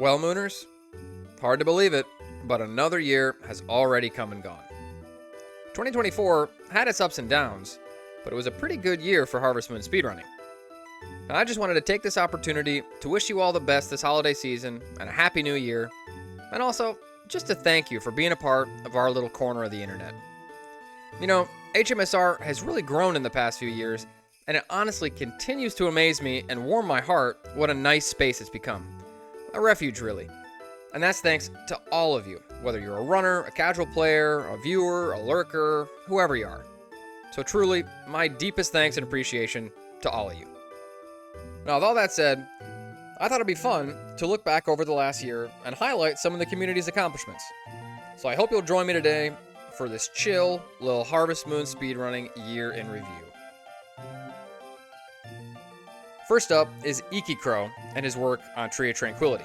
Well, Mooners, hard to believe it, but another year has already come and gone. 2024 had its ups and downs, but it was a pretty good year for Harvest Moon speedrunning. Now, I just wanted to take this opportunity to wish you all the best this holiday season and a happy new year, and also just to thank you for being a part of our little corner of the internet. You know, HMSR has really grown in the past few years, and it honestly continues to amaze me and warm my heart what a nice space it's become. A refuge, really. And that's thanks to all of you, whether you're a runner, a casual player, a viewer, a lurker, whoever you are. So truly, my deepest thanks and appreciation to all of you. Now, with all that said, I thought it'd be fun to look back over the last year and highlight some of the community's accomplishments. So I hope you'll join me today for this chill little Harvest Moon speedrunning year in review. First up is Ikycro and his work on Tree of Tranquility.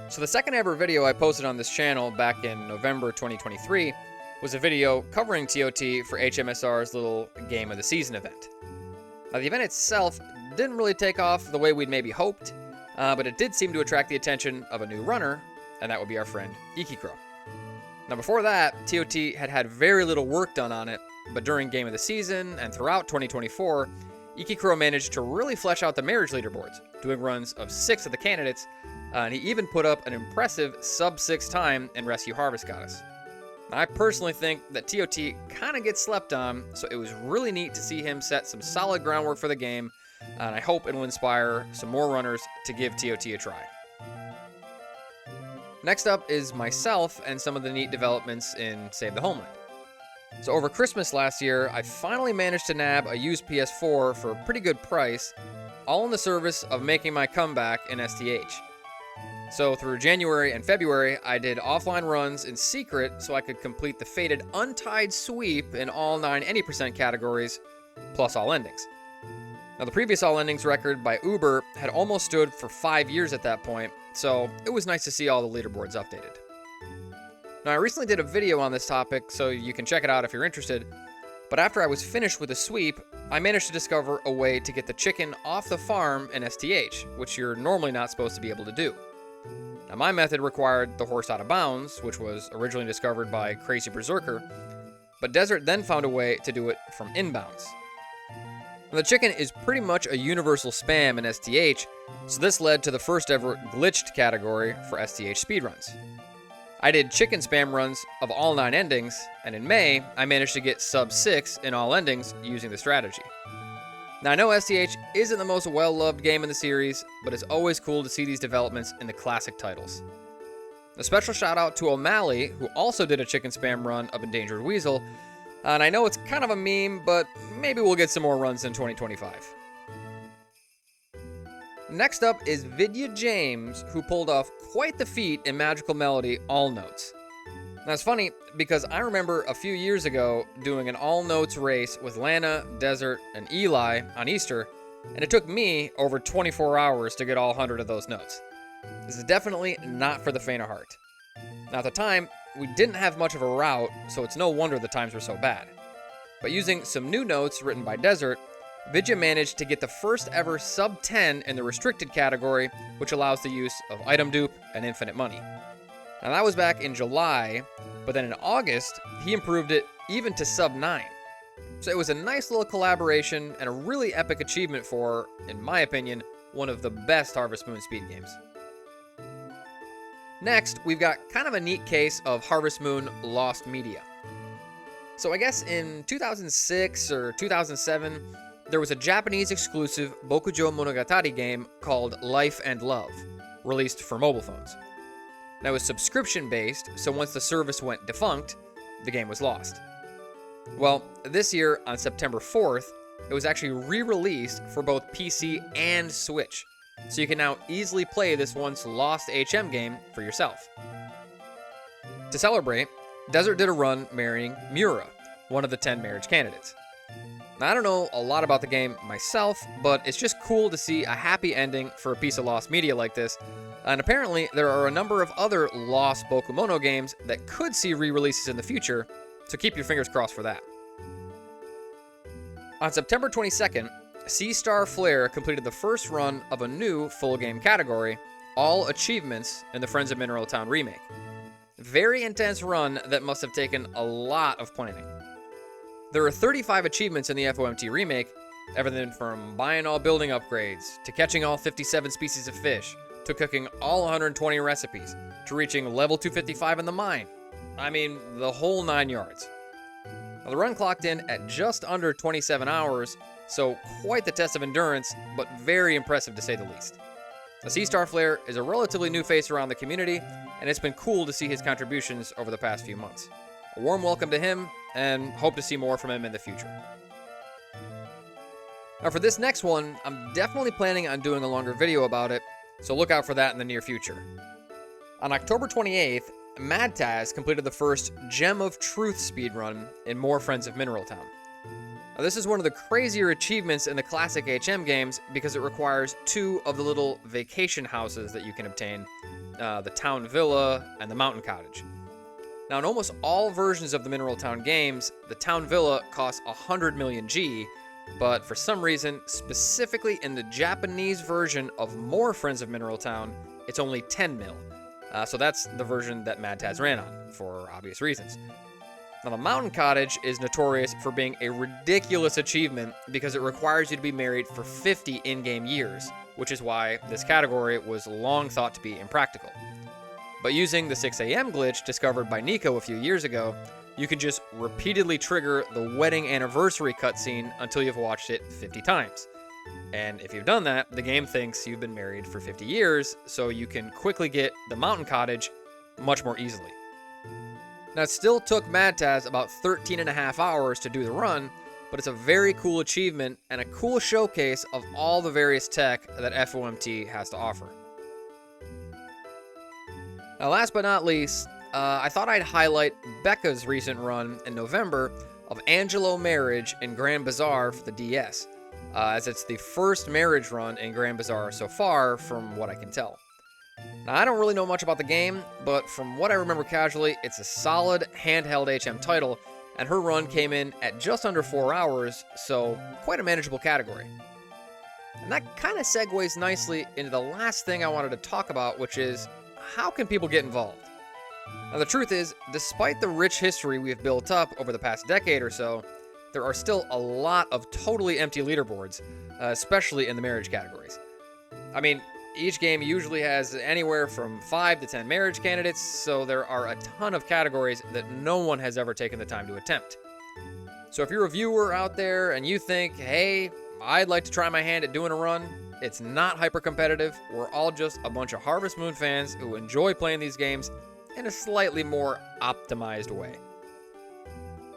So the second ever video I posted on this channel back in November 2023 was a video covering ToT for HMSR's little Game of the Season event. Now the event itself didn't really take off the way we'd maybe hoped, but it did seem to attract the attention of a new runner, and that would be our friend Ikycro. Now before that, ToT had very little work done on it, but during Game of the Season and throughout 2024, Ikycro managed to really flesh out the marriage leaderboards, doing runs of 6 of the candidates, and he even put up an impressive sub-6 time in Rescue Harvest Goddess. Now, I personally think that ToT kind of gets slept on, so it was really neat to see him set some solid groundwork for the game, and I hope it will inspire some more runners to give ToT a try. Next up is myself and some of the neat developments in Save the Homeland. So over Christmas last year, I finally managed to nab a used PS4 for a pretty good price, all in the service of making my comeback in STH. So through January and February, I did offline runs in secret so I could complete the fated untied sweep in all 9 any% categories, plus all endings. Now the previous all endings record by Uber had almost stood for 5 years at that point, so it was nice to see all the leaderboards updated. Now I recently did a video on this topic, so you can check it out if you're interested, but after I was finished with the sweep, I managed to discover a way to get the chicken off the farm in STH, which you're normally not supposed to be able to do. Now my method required the horse out of bounds, which was originally discovered by Crazy Berserker, but Desert then found a way to do it from inbounds. Now, the chicken is pretty much a universal spam in STH, so this led to the first ever glitched category for STH speedruns. I did chicken spam runs of all 9 endings, and in May, I managed to get sub-6 in all endings using the strategy. Now I know STH isn't the most well-loved game in the series, but it's always cool to see these developments in the classic titles. A special shout out to O'Malley, who also did a chicken spam run of Endangered Weasel, and I know it's kind of a meme, but maybe we'll get some more runs in 2025. Next up is Vidya James, who pulled off quite the feat in Magical Melody All Notes. Now it's funny, because I remember a few years ago doing an All Notes race with Lana, Desert, and Eli on Easter, and it took me over 24 hours to get all 100 of those notes. This is definitely not for the faint of heart. Now at the time, we didn't have much of a route, so it's no wonder the times were so bad. But using some new notes written by Desert, Vidya managed to get the first ever sub-10 in the restricted category, which allows the use of item dupe and infinite money. Now that was back in July, but then in August, he improved it even to sub-9. So it was a nice little collaboration and a really epic achievement for, in my opinion, one of the best Harvest Moon speed games. Next, we've got kind of a neat case of Harvest Moon lost media. So I guess in 2006 or 2007, there was a Japanese exclusive Bokujo Monogatari game called Life and Love, released for mobile phones. Now it was subscription based, so once the service went defunct, the game was lost. Well, this year on September 4th, it was actually re-released for both PC and Switch, so you can now easily play this once lost HM game for yourself. To celebrate, Desert did a run marrying Miura, one of the 10 marriage candidates. Now, I don't know a lot about the game myself, but it's just cool to see a happy ending for a piece of lost media like this, and apparently there are a number of other lost Bokumono games that could see re-releases in the future, so keep your fingers crossed for that. On September 22nd, cstarflare completed the first run of a new full game category, all achievements in the Friends of Mineral Town remake. Very intense run that must have taken a lot of planning. There are 35 achievements in the FOMT remake, everything from buying all building upgrades, to catching all 57 species of fish, to cooking all 120 recipes, to reaching level 255 in the mine. I mean, the whole 9 yards. Now, the run clocked in at just under 27 hours, so quite the test of endurance, but very impressive to say the least. Now, cstarflare is a relatively new face around the community, and it's been cool to see his contributions over the past few months. A warm welcome to him, and hope to see more from him in the future. Now for this next one, I'm definitely planning on doing a longer video about it, so look out for that in the near future. On October 28th, Madtaz completed the first Gem of Truth speedrun in More Friends of Mineral Town. Now this is one of the crazier achievements in the classic HM games because it requires 2 of the little vacation houses that you can obtain, the Town Villa and the Mountain Cottage. Now in almost all versions of the Mineral Town games, the Town Villa costs 100 million G, but for some reason, specifically in the Japanese version of More Friends of Mineral Town, it's only 10 mil. So that's the version that Madtaz ran on, for obvious reasons. Now, the Mountain Cottage is notorious for being a ridiculous achievement because it requires you to be married for 50 in-game years, which is why this category was long thought to be impractical. But using the 6 AM glitch discovered by Nico a few years ago, you can just repeatedly trigger the wedding anniversary cutscene until you've watched it 50 times. And if you've done that, the game thinks you've been married for 50 years, so you can quickly get the Mountain Cottage much more easily. Now, it still took Madtaz about 13.5 hours to do the run, but it's a very cool achievement and a cool showcase of all the various tech that FOMT has to offer. Now, last but not least, I thought I'd highlight Beka's recent run in November of Angelo Marriage in Grand Bazaar for the DS, as it's the first marriage run in Grand Bazaar so far, from what I can tell. Now, I don't really know much about the game, but from what I remember casually, it's a solid handheld HM title, and her run came in at just under 4 hours, so quite a manageable category. And that kind of segues nicely into the last thing I wanted to talk about, which is how can people get involved? Now, the truth is, despite the rich history we have built up over the past decade or so, there are still a lot of totally empty leaderboards, especially in the marriage categories. I mean, each game usually has anywhere from 5 to 10 marriage candidates, so there are a ton of categories that no one has ever taken the time to attempt. So if you're a viewer out there and you think, hey, I'd like to try my hand at doing a run, it's not hyper competitive. We're all just a bunch of Harvest Moon fans who enjoy playing these games in a slightly more optimized way.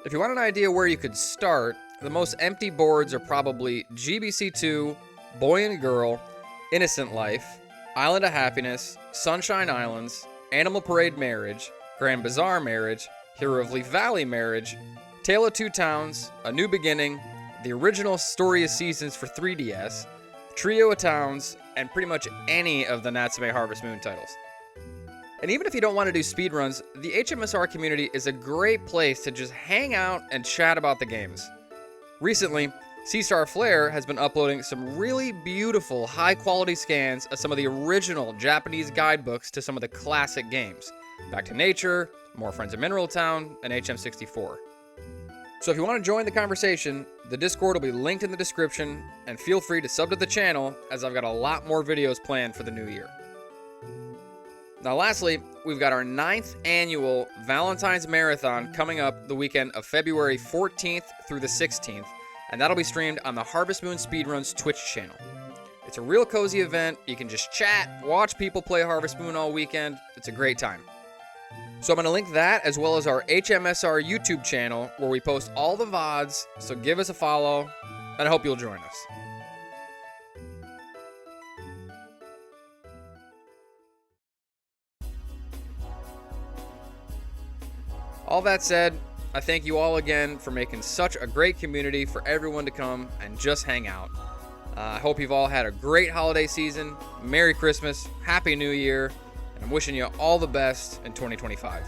If you want an idea where you could start, the most empty boards are probably GBC2, Boy and Girl, Innocent Life, Island of Happiness, Sunshine Islands, Animal Parade Marriage, Grand Bazaar Marriage, Hero of Leaf Valley Marriage, Tale of Two Towns, A New Beginning, the original Story of Seasons for 3DS, Trio of Towns, and pretty much any of the Natsume Harvest Moon titles. And even if you don't want to do speedruns, the HMSR community is a great place to just hang out and chat about the games. Recently, cstarflare has been uploading some really beautiful, high-quality scans of some of the original Japanese guidebooks to some of the classic games. Back to Nature, More Friends of Mineral Town, and HM64. So if you want to join the conversation, the Discord will be linked in the description, and feel free to sub to the channel, as I've got a lot more videos planned for the new year. Now lastly, we've got our 9th annual Valentine's Marathon coming up the weekend of February 14th through the 16th, and that'll be streamed on the Harvest Moon Speedruns Twitch channel. It's a real cozy event. You can just chat, watch people play Harvest Moon all weekend. It's a great time. So I'm going to link that as well as our HMSR YouTube channel where we post all the VODs, so give us a follow, and I hope you'll join us. All that said, I thank you all again for making such a great community for everyone to come and just hang out. I hope you've all had a great holiday season. Merry Christmas, Happy New Year, and I'm wishing you all the best in 2025.